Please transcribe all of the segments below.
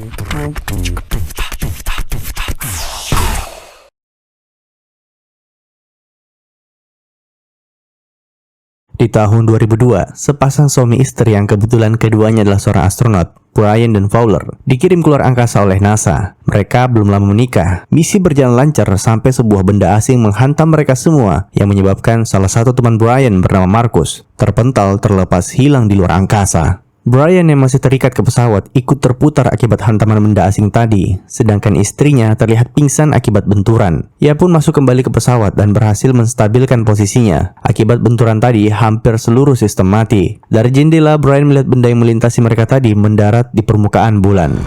Di tahun 2002, sepasang suami istri yang kebetulan keduanya adalah seorang astronot, Brian dan Fowler, dikirim keluar angkasa oleh NASA. Mereka belum lama menikah. Misi berjalan lancar sampai sebuah benda asing menghantam mereka semua, yang menyebabkan salah satu teman Brian bernama Marcus terpental terlepas hilang di luar angkasa. Brian yang masih terikat ke pesawat ikut terputar akibat hantaman benda asing tadi, sedangkan istrinya terlihat pingsan akibat benturan. Ia pun masuk kembali ke pesawat dan berhasil menstabilkan posisinya. Akibat benturan tadi, hampir seluruh sistem mati. Dari jendela, Brian melihat benda yang melintasi mereka tadi mendarat di permukaan bulan.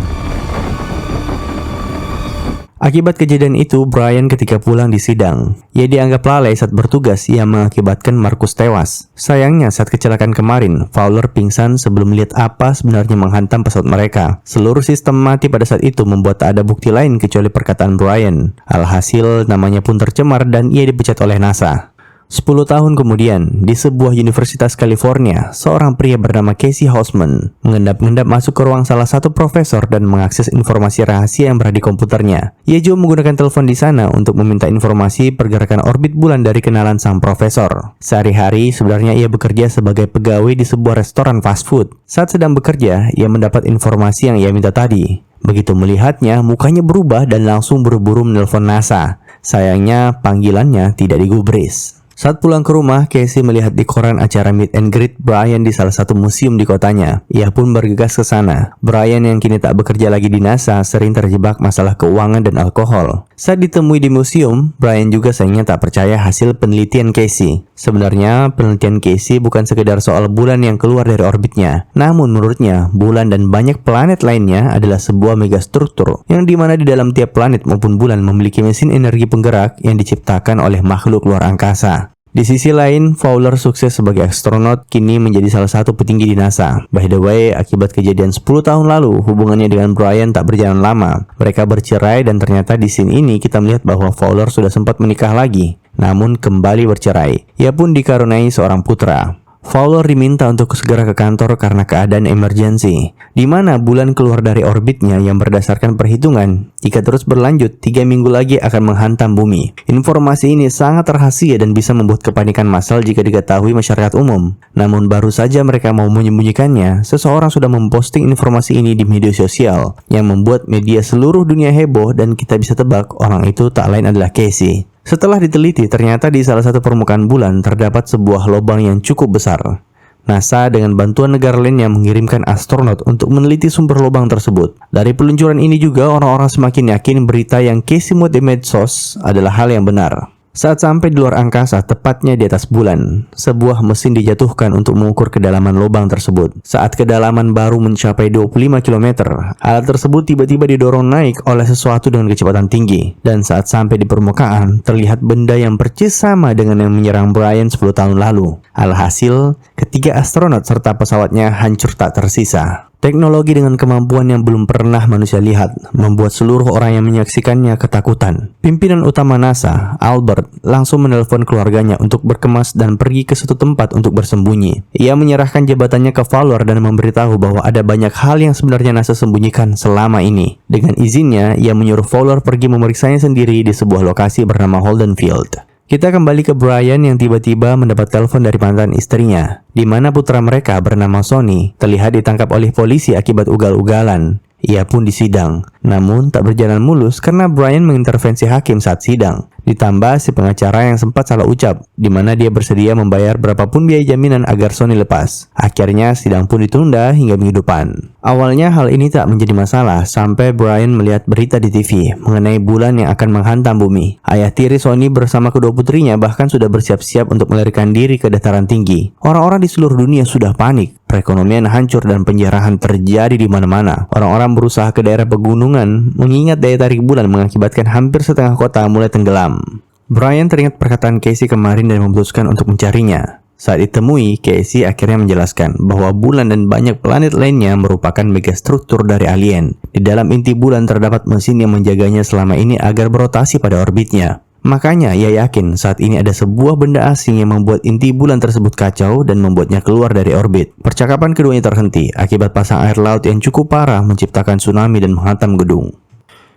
Akibat kejadian itu, Brian ketika pulang di sidang, ia dianggap lalai saat bertugas yang mengakibatkan Marcus tewas. Sayangnya saat kecelakaan kemarin, Fowler pingsan sebelum melihat apa sebenarnya menghantam pesawat mereka. Seluruh sistem mati pada saat itu membuat tak ada bukti lain kecuali perkataan Brian. Alhasil, namanya pun tercemar dan ia dipecat oleh NASA. 10 tahun kemudian, di sebuah universitas California, seorang pria bernama Casey Houseman mengendap-endap masuk ke ruang salah satu profesor dan mengakses informasi rahasia yang berada di komputernya. Ia juga menggunakan telepon di sana untuk meminta informasi pergerakan orbit bulan dari kenalan sang profesor. Sehari-hari, sebenarnya ia bekerja sebagai pegawai di sebuah restoran fast food. Saat sedang bekerja, ia mendapat informasi yang ia minta tadi. Begitu melihatnya, mukanya berubah dan langsung buru-buru menelpon NASA. Sayangnya, panggilannya tidak digubris. Saat pulang ke rumah, Casey melihat di koran acara meet and greet Brian di salah satu museum di kotanya. Ia pun bergegas ke sana. Brian yang kini tak bekerja lagi di NASA sering terjebak masalah keuangan dan alkohol. Saat ditemui di museum, Brian juga sayangnya tak percaya hasil penelitian Casey. Sebenarnya, penelitian Casey bukan sekedar soal bulan yang keluar dari orbitnya. Namun menurutnya, bulan dan banyak planet lainnya adalah sebuah megastruktur yang dimana di dalam tiap planet maupun bulan memiliki mesin energi penggerak yang diciptakan oleh makhluk luar angkasa. Di sisi lain, Fowler sukses sebagai astronot, kini menjadi salah satu petinggi di NASA. By the way, akibat kejadian 10 tahun lalu, hubungannya dengan Brian tak berjalan lama. Mereka bercerai dan ternyata di scene ini kita melihat bahwa Fowler sudah sempat menikah lagi, namun kembali bercerai. Ia pun dikaruniai seorang putra. Fowler diminta untuk segera ke kantor karena keadaan emergensi, di mana bulan keluar dari orbitnya yang berdasarkan perhitungan, jika terus berlanjut, 3 minggu lagi akan menghantam bumi. Informasi ini sangat rahasia dan bisa membuat kepanikan massal jika diketahui masyarakat umum. Namun baru saja mereka mau menyembunyikannya, seseorang sudah memposting informasi ini di media sosial, yang membuat media seluruh dunia heboh dan kita bisa tebak orang itu tak lain adalah Casey. Setelah diteliti, ternyata di salah satu permukaan bulan terdapat sebuah lubang yang cukup besar. NASA dengan bantuan negara lainnya mengirimkan astronot untuk meneliti sumber lubang tersebut. Dari peluncuran ini juga orang-orang semakin yakin berita yang Casey muat di medsos adalah hal yang benar. Saat sampai di luar angkasa, tepatnya di atas bulan, sebuah mesin dijatuhkan untuk mengukur kedalaman lubang tersebut. Saat kedalaman baru mencapai 25 km, alat tersebut tiba-tiba didorong naik oleh sesuatu dengan kecepatan tinggi. Dan saat sampai di permukaan, terlihat benda yang persis sama dengan yang menyerang Brian 10 tahun lalu. Alhasil, ketiga astronot serta pesawatnya hancur tak tersisa. Teknologi dengan kemampuan yang belum pernah manusia lihat membuat seluruh orang yang menyaksikannya ketakutan. Pimpinan utama NASA, Albert, langsung menelpon keluarganya untuk berkemas dan pergi ke suatu tempat untuk bersembunyi. Ia menyerahkan jabatannya ke Fowler dan memberitahu bahwa ada banyak hal yang sebenarnya NASA sembunyikan selama ini. Dengan izinnya, ia menyuruh Fowler pergi memeriksanya sendiri di sebuah lokasi bernama Holden Field. Kita kembali ke Brian yang tiba-tiba mendapat telepon dari mantan istrinya, di mana putra mereka bernama Sonny terlihat ditangkap oleh polisi akibat ugal-ugalan. Ia pun disidang, namun tak berjalan mulus karena Brian mengintervensi hakim saat sidang. Ditambah si pengacara yang sempat salah ucap, di mana dia bersedia membayar berapapun biaya jaminan agar Sonny lepas. Akhirnya sidang pun ditunda hingga minggu depan. Awalnya hal ini tak menjadi masalah sampai Brian melihat berita di TV mengenai bulan yang akan menghantam bumi. Ayah tiri Sonny bersama kedua putrinya bahkan sudah bersiap-siap untuk melarikan diri ke dataran tinggi. Orang-orang di seluruh dunia sudah panik. Perekonomian hancur dan penjarahan terjadi di mana-mana. Orang-orang berusaha ke daerah pegunungan mengingat daya tarik bulan mengakibatkan hampir setengah kota mulai tenggelam. Brian teringat perkataan Casey kemarin dan memutuskan untuk mencarinya. Saat ditemui, Casey akhirnya menjelaskan bahwa bulan dan banyak planet lainnya merupakan megastruktur dari alien. Di dalam inti bulan terdapat mesin yang menjaganya selama ini agar berotasi pada orbitnya. Makanya ia yakin saat ini ada sebuah benda asing yang membuat inti bulan tersebut kacau dan membuatnya keluar dari orbit. Percakapan keduanya terhenti akibat pasang air laut yang cukup parah menciptakan tsunami dan menghantam gedung.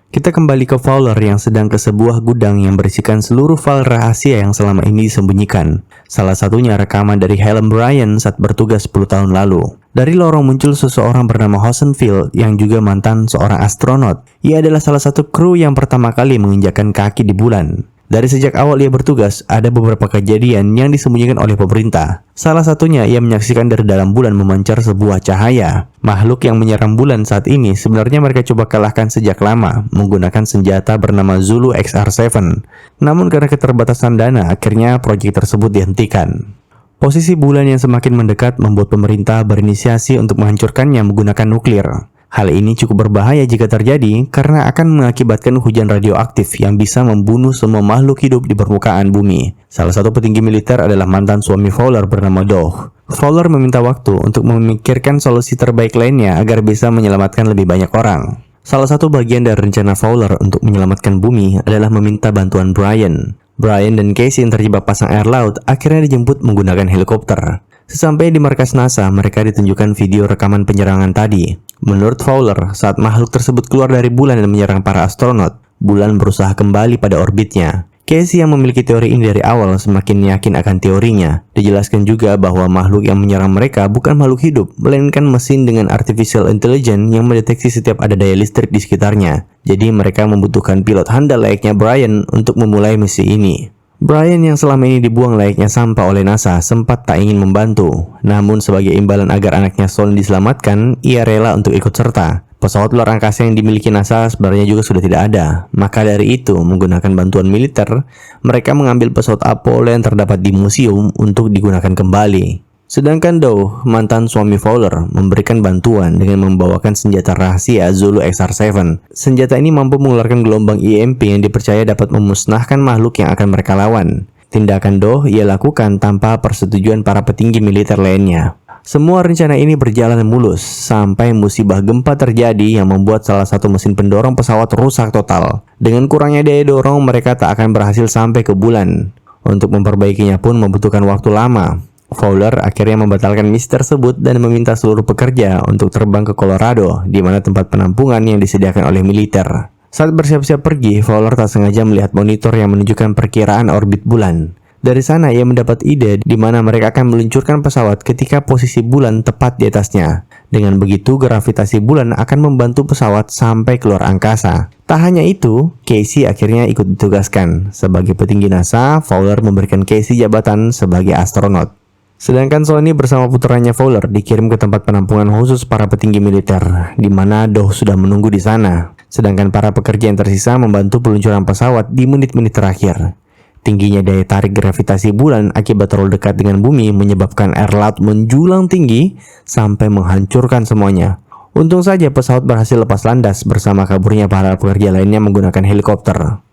Kita kembali ke Fowler yang sedang ke sebuah gudang yang berisikan seluruh file rahasia yang selama ini disembunyikan. Salah satunya rekaman dari Helen Bryan saat bertugas 10 tahun lalu. Dari lorong muncul seseorang bernama Hosenfield yang juga mantan seorang astronot. Ia adalah salah satu kru yang pertama kali menginjakkan kaki di bulan. Dari sejak awal ia bertugas, ada beberapa kejadian yang disembunyikan oleh pemerintah. Salah satunya ia menyaksikan dari dalam bulan memancar sebuah cahaya. Makhluk yang menyerang bulan saat ini sebenarnya mereka coba kalahkan sejak lama menggunakan senjata bernama Zulu XR7. Namun karena keterbatasan dana, akhirnya proyek tersebut dihentikan. Posisi bulan yang semakin mendekat membuat pemerintah berinisiasi untuk menghancurkannya menggunakan nuklir. Hal ini cukup berbahaya jika terjadi karena akan mengakibatkan hujan radioaktif yang bisa membunuh semua makhluk hidup di permukaan bumi. Salah satu petinggi militer adalah mantan suami Fowler bernama Doug. Fowler meminta waktu untuk memikirkan solusi terbaik lainnya agar bisa menyelamatkan lebih banyak orang. Salah satu bagian dari rencana Fowler untuk menyelamatkan bumi adalah meminta bantuan Bryan. Bryan dan Casey yang terjebak pasang air laut akhirnya dijemput menggunakan helikopter. Sesampai di markas NASA, mereka ditunjukkan video rekaman penyerangan tadi. Menurut Fowler, saat makhluk tersebut keluar dari bulan dan menyerang para astronot, bulan berusaha kembali pada orbitnya. Casey yang memiliki teori ini dari awal semakin yakin akan teorinya. Dijelaskan juga bahwa makhluk yang menyerang mereka bukan makhluk hidup, melainkan mesin dengan artificial intelligence yang mendeteksi setiap ada daya listrik di sekitarnya. Jadi mereka membutuhkan pilot handal layaknya Bryan untuk memulai misi ini. Bryan yang selama ini dibuang layaknya sampah oleh NASA sempat tak ingin membantu. Namun sebagai imbalan agar anaknya Solon diselamatkan, ia rela untuk ikut serta. Pesawat luar angkasa yang dimiliki NASA sebenarnya juga sudah tidak ada. Maka dari itu, menggunakan bantuan militer, mereka mengambil pesawat Apollo yang terdapat di museum untuk digunakan kembali. Sedangkan Doug, mantan suami Fowler, memberikan bantuan dengan membawakan senjata rahasia Zulu XR7. Senjata ini mampu mengeluarkan gelombang EMP yang dipercaya dapat memusnahkan makhluk yang akan mereka lawan. Tindakan Doug ia lakukan tanpa persetujuan para petinggi militer lainnya. Semua rencana ini berjalan mulus sampai musibah gempa terjadi yang membuat salah satu mesin pendorong pesawat rusak total. Dengan kurangnya daya dorong, mereka tak akan berhasil sampai ke bulan. Untuk memperbaikinya pun membutuhkan waktu lama. Fowler akhirnya membatalkan misi tersebut dan meminta seluruh pekerja untuk terbang ke Colorado, di mana tempat penampungan yang disediakan oleh militer. Saat bersiap-siap pergi, Fowler tak sengaja melihat monitor yang menunjukkan perkiraan orbit bulan. Dari sana ia mendapat ide di mana mereka akan meluncurkan pesawat ketika posisi bulan tepat di atasnya. Dengan begitu, gravitasi bulan akan membantu pesawat sampai keluar angkasa. Tak hanya itu, Casey akhirnya ikut ditugaskan. Sebagai petinggi NASA, Fowler memberikan Casey jabatan sebagai astronot. Sedangkan Sony bersama putranya Fowler dikirim ke tempat penampungan khusus para petinggi militer, di mana Doug sudah menunggu di sana. Sedangkan para pekerja yang tersisa membantu peluncuran pesawat di menit-menit terakhir. Tingginya daya tarik gravitasi bulan akibat terlalu dekat dengan bumi menyebabkan air laut menjulang tinggi sampai menghancurkan semuanya. Untung saja pesawat berhasil lepas landas bersama kaburnya para pekerja lainnya menggunakan helikopter.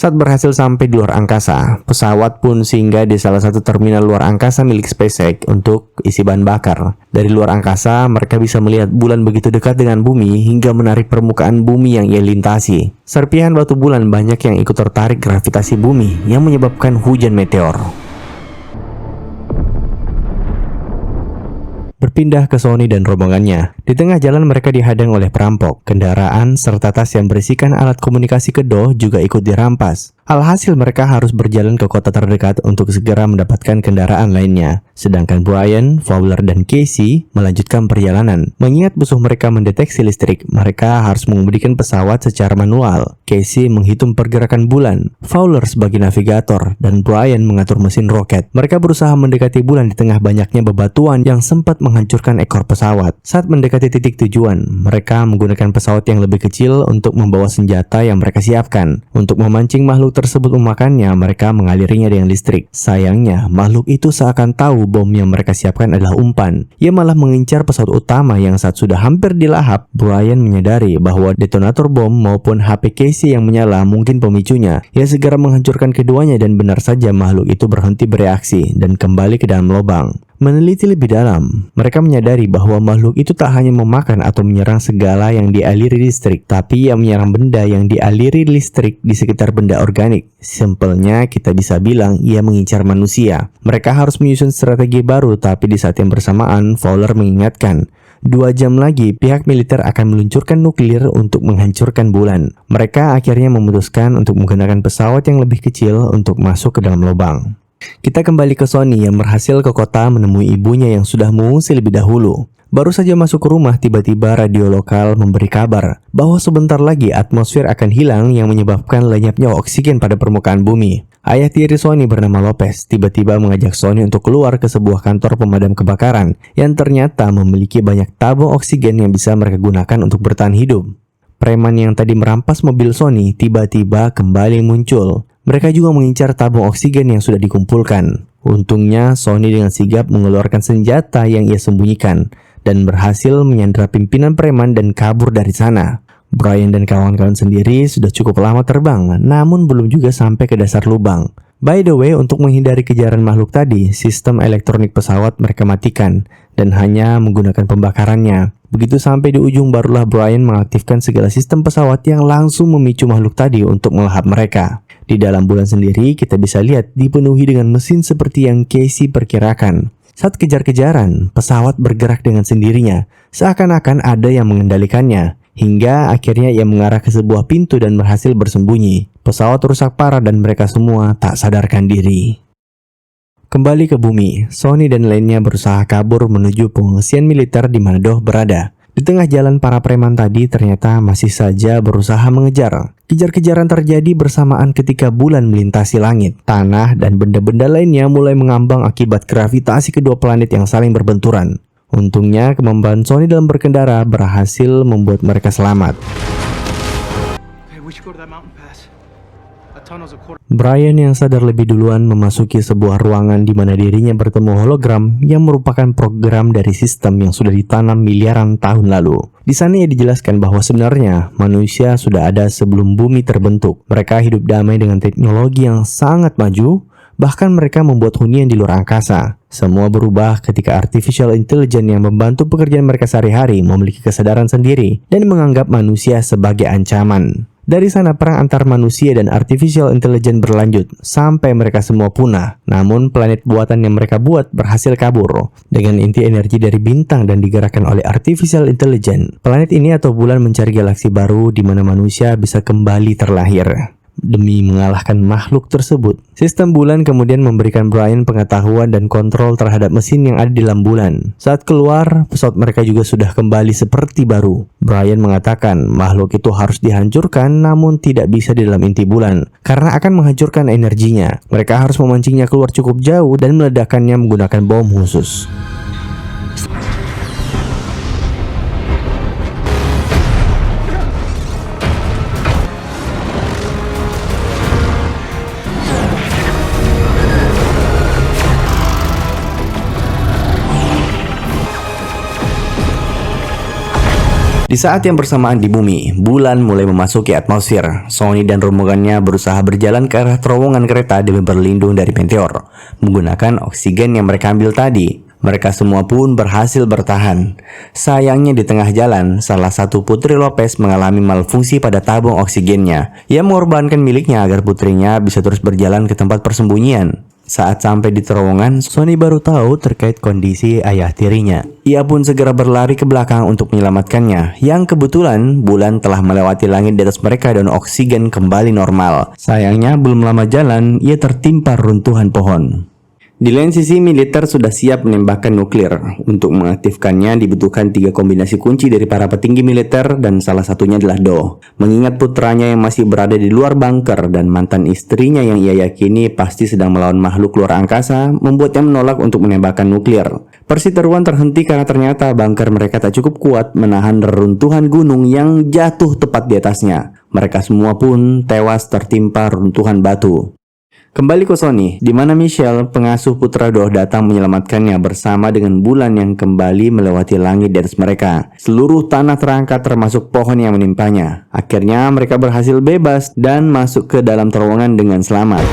Saat berhasil sampai di luar angkasa, pesawat pun singgah di salah satu terminal luar angkasa milik SpaceX untuk isi bahan bakar. Dari luar angkasa, mereka bisa melihat bulan begitu dekat dengan bumi hingga menarik permukaan bumi yang ia lintasi. Serpihan batu bulan banyak yang ikut tertarik gravitasi bumi yang menyebabkan hujan meteor. Berpindah ke Sony dan rombongannya. Di tengah jalan mereka dihadang oleh perampok. Kendaraan serta tas yang berisikan alat komunikasi kedua juga ikut dirampas. Alhasil mereka harus berjalan ke kota terdekat untuk segera mendapatkan kendaraan lainnya. Sedangkan Bryan, Fowler, dan Casey melanjutkan perjalanan. Mengingat musuh mereka mendeteksi listrik, mereka harus mengemudikan pesawat secara manual. Casey menghitung pergerakan bulan, Fowler sebagai navigator, dan Bryan mengatur mesin roket. Mereka berusaha mendekati bulan di tengah banyaknya bebatuan yang sempat menghancurkan ekor pesawat. Saat mendekati titik tujuan, mereka menggunakan pesawat yang lebih kecil untuk membawa senjata yang mereka siapkan. Untuk memancing makhluk tersebut memakannya, mereka mengalirinya dengan listrik. Sayangnya, makhluk itu seakan tahu bom yang mereka siapkan adalah umpan. Ia malah mengincar pesawat utama yang saat sudah hampir dilahap. Bryan menyadari bahwa detonator bom maupun HP Casey yang menyala mungkin pemicunya. Ia segera menghancurkan keduanya dan benar saja makhluk itu berhenti bereaksi dan kembali ke dalam lubang. Meneliti lebih dalam, mereka menyadari bahwa makhluk itu tak hanya memakan atau menyerang segala yang dialiri listrik, tapi ia menyerang benda yang dialiri listrik di sekitar benda organik. Simpelnya, kita bisa bilang ia mengincar manusia. Mereka harus menyusun strategi baru, tapi di saat yang bersamaan, Fowler mengingatkan, 2 jam lagi, pihak militer akan meluncurkan nuklir untuk menghancurkan bulan. Mereka akhirnya memutuskan untuk menggunakan pesawat yang lebih kecil untuk masuk ke dalam lubang. Kita kembali ke Sonny yang berhasil ke kota menemui ibunya yang sudah mengungsi lebih dahulu. Baru saja masuk ke rumah, tiba-tiba radio lokal memberi kabar bahwa sebentar lagi atmosfer akan hilang yang menyebabkan lenyapnya oksigen pada permukaan bumi. Ayah tiri Sonny bernama Lopez tiba-tiba mengajak Sonny untuk keluar ke sebuah kantor pemadam kebakaran yang ternyata memiliki banyak tabung oksigen yang bisa mereka gunakan untuk bertahan hidup. Preman yang tadi merampas mobil Sonny tiba-tiba kembali muncul. Mereka juga mengincar tabung oksigen yang sudah dikumpulkan. Untungnya, Sonny dengan sigap mengeluarkan senjata yang ia sembunyikan dan berhasil menyandera pimpinan preman dan kabur dari sana. Brian dan kawan-kawan sendiri sudah cukup lama terbang, namun belum juga sampai ke dasar lubang. By the way, untuk menghindari kejaran makhluk tadi, sistem elektronik pesawat mereka matikan dan hanya menggunakan pembakarannya. Begitu sampai di ujung, barulah Brian mengaktifkan segala sistem pesawat yang langsung memicu makhluk tadi untuk melahap mereka. Di dalam bulan sendiri, kita bisa lihat dipenuhi dengan mesin seperti yang Casey perkirakan. Saat kejar-kejaran, pesawat bergerak dengan sendirinya, seakan-akan ada yang mengendalikannya. Hingga akhirnya ia mengarah ke sebuah pintu dan berhasil bersembunyi. Pesawat rusak parah dan mereka semua tak sadarkan diri. Kembali ke bumi, Sonny dan lainnya berusaha kabur menuju pengungsian militer di mana Doh berada. Di tengah jalan, para preman tadi ternyata masih saja berusaha mengejar. Kejar-kejaran terjadi bersamaan ketika bulan melintasi langit. Tanah dan benda-benda lainnya mulai mengambang akibat gravitasi kedua planet yang saling berbenturan. Untungnya, kemampuan Sonny dalam berkendara berhasil membuat mereka selamat. Brian yang sadar lebih duluan memasuki sebuah ruangan di mana dirinya bertemu hologram yang merupakan program dari sistem yang sudah ditanam miliaran tahun lalu. Di sana ia dijelaskan bahwa sebenarnya manusia sudah ada sebelum bumi terbentuk. Mereka hidup damai dengan teknologi yang sangat maju, bahkan mereka membuat hunian di luar angkasa. Semua berubah ketika artificial intelligence yang membantu pekerjaan mereka sehari-hari memiliki kesadaran sendiri dan menganggap manusia sebagai ancaman. Dari sana perang antar manusia dan artificial intelligence berlanjut sampai mereka semua punah. Namun planet buatan yang mereka buat berhasil kabur dengan inti energi dari bintang dan digerakkan oleh artificial intelligence. Planet ini atau bulan mencari galaksi baru di mana manusia bisa kembali terlahir. Demi mengalahkan makhluk tersebut, sistem bulan kemudian memberikan Brian pengetahuan dan kontrol terhadap mesin yang ada di dalam bulan. Saat keluar, pesawat mereka juga sudah kembali seperti baru. Brian mengatakan makhluk itu harus dihancurkan, namun tidak bisa di dalam inti bulan karena akan menghancurkan energinya. Mereka harus memancingnya keluar cukup jauh dan meledakannya menggunakan bom khusus. Di saat yang bersamaan di bumi, bulan mulai memasuki atmosfer. Sonny dan rombongannya berusaha berjalan ke arah terowongan kereta demi berlindung dari meteor, menggunakan oksigen yang mereka ambil tadi. Mereka semua pun berhasil bertahan. Sayangnya di tengah jalan, salah satu putri Lopez mengalami malfungsi pada tabung oksigennya. Ia mengorbankan miliknya agar putrinya bisa terus berjalan ke tempat persembunyian. Saat sampai di terowongan, Sonny baru tahu terkait kondisi ayah tirinya. Ia pun segera berlari ke belakang untuk menyelamatkannya. Yang kebetulan, bulan telah melewati langit di atas mereka dan oksigen kembali normal. Sayangnya, belum lama jalan, ia tertimpa runtuhan pohon. Di lain sisi, militer sudah siap menembakkan nuklir. Untuk mengaktifkannya dibutuhkan 3 kombinasi kunci dari para petinggi militer dan salah satunya adalah Doh. Mengingat putranya yang masih berada di luar bunker dan mantan istrinya yang ia yakini pasti sedang melawan makhluk luar angkasa, membuatnya menolak untuk menembakkan nuklir. Perseteruan terhenti karena ternyata bunker mereka tak cukup kuat menahan reruntuhan gunung yang jatuh tepat di atasnya. Mereka semua pun tewas tertimpa runtuhan batu. Kembali ke Sonny, di mana Michelle, pengasuh putra Doh, datang menyelamatkannya bersama dengan bulan yang kembali melewati langit di atas mereka. Seluruh tanah terangkat termasuk pohon yang menimpanya. Akhirnya mereka berhasil bebas dan masuk ke dalam terowongan dengan selamat.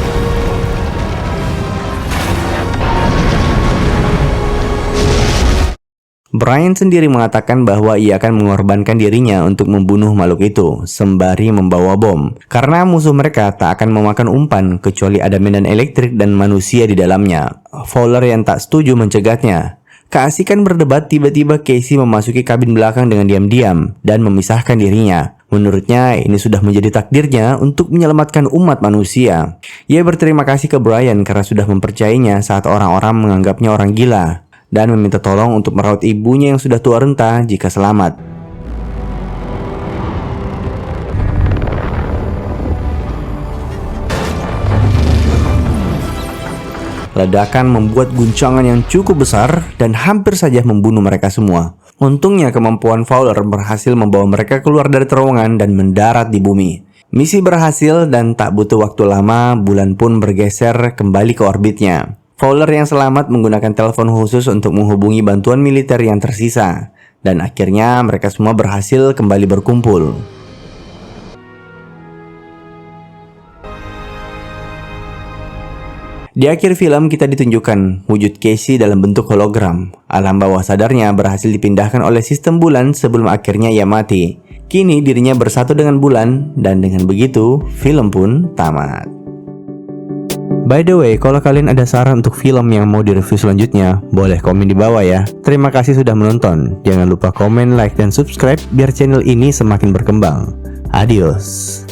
Brian sendiri mengatakan bahwa ia akan mengorbankan dirinya untuk membunuh makhluk itu, sembari membawa bom. Karena musuh mereka tak akan memakan umpan kecuali ada medan elektrik dan manusia di dalamnya. Fowler yang tak setuju mencegahnya. Keasikan berdebat, tiba-tiba Casey memasuki kabin belakang dengan diam-diam dan memisahkan dirinya. Menurutnya, ini sudah menjadi takdirnya untuk menyelamatkan umat manusia. Ia berterima kasih ke Brian karena sudah mempercayainya saat orang-orang menganggapnya orang gila, dan meminta tolong untuk merawat ibunya yang sudah tua renta jika selamat. Ledakan membuat guncangan yang cukup besar dan hampir saja membunuh mereka semua. Untungnya kemampuan Fowler berhasil membawa mereka keluar dari terowongan dan mendarat di bumi. Misi berhasil dan tak butuh waktu lama, bulan pun bergeser kembali ke orbitnya. Fowler yang selamat menggunakan telepon khusus untuk menghubungi bantuan militer yang tersisa. Dan akhirnya mereka semua berhasil kembali berkumpul. Di akhir film kita ditunjukkan wujud Casey dalam bentuk hologram. Alam bawah sadarnya berhasil dipindahkan oleh sistem bulan sebelum akhirnya ia mati. Kini dirinya bersatu dengan bulan dan dengan begitu film pun tamat. By the way, kalau kalian ada saran untuk film yang mau direview selanjutnya, boleh komen di bawah ya. Terima kasih sudah menonton. Jangan lupa komen, like, dan subscribe biar channel ini semakin berkembang. Adios.